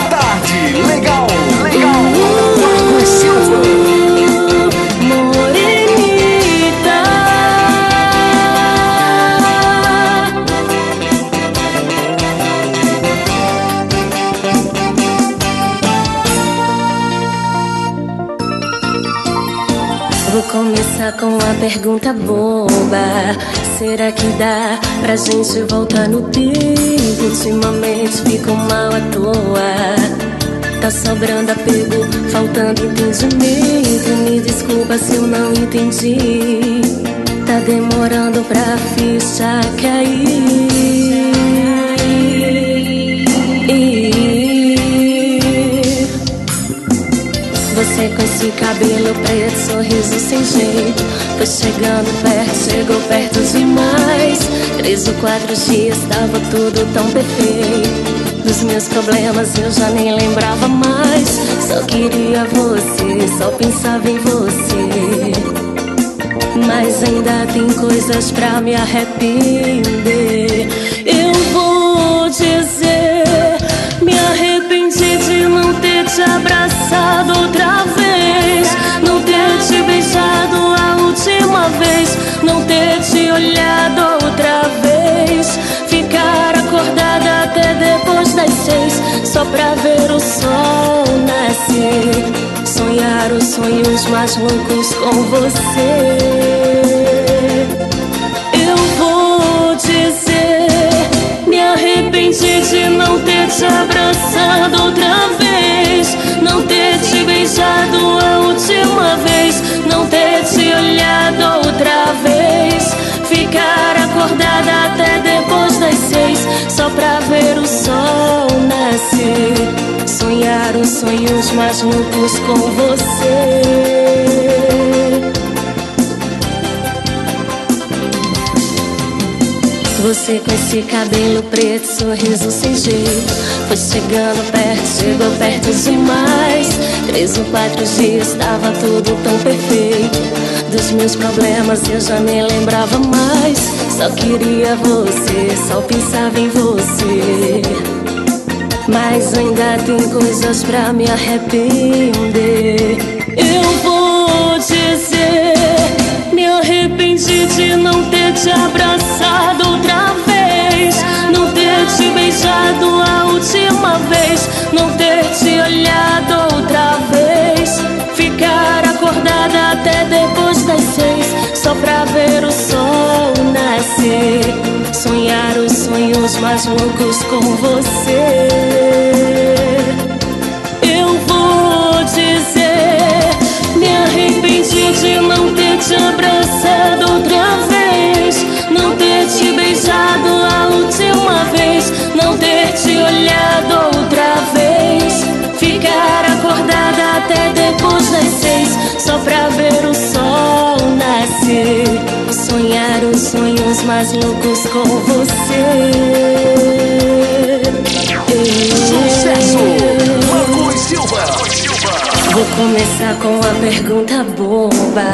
Tarde Legal, legal. Marcos Silva. Morenita. Vou começar com uma pergunta boba. Será que dá pra gente voltar no tempo? Ultimamente fico mal à toa. Tá sobrando apego, faltando entendimento. Me desculpa se eu não entendi. Tá demorando pra ficha cair. Você com esse cabelo preto, sorriso sem jeito. Foi chegando perto, chegou perto demais. 3 ou 4 dias, tava tudo tão perfeito. Dos meus problemas eu já nem lembrava mais. Só queria você, só pensava em você. Mas ainda tem coisas pra me arrepender. Eu vou dizer, me arrependi de não ter te abraçado outra vez, não ter te beijado a última vez, não ter te olhado outra vez, ficar acordada até depois das 6, só pra ver o sol nascer, sonhar os sonhos mais loucos com você. Eu vou dizer, me arrependi de não ter te abraçado outra vez, não ter te beijado a última vez, não ter te olhado outra vez, ficar acordada até depois das 6, só pra ver o sol nascer, sonhar os sonhos mais loucos com você. Você com esse cabelo preto, sorriso sem jeito. Foi chegando perto, chegou perto demais. 3 ou 4 dias, tava tudo tão perfeito. Dos meus problemas eu já nem lembrava mais. Só queria você, só pensava em você. Mas ainda tem coisas pra me arrepender. Eu vou dizer, me arrependi de não ter te abraçado outra vez, não ter te beijado a última vez, não ter te olhado outra vez, ficar acordada até depois das 6, só pra ver o sol nascer, sonhar os sonhos mais loucos com você. Eu vou dizer, me arrependi de não ter te abraçado outra vez, não ter te beijado a última vez, não ter te olhado outra vez, ficar acordada até depois das 6, só pra ver o sol nascer, sonhar os sonhos mais loucos com você. Sucesso, Marcos Silva. Vou começar com uma pergunta boba.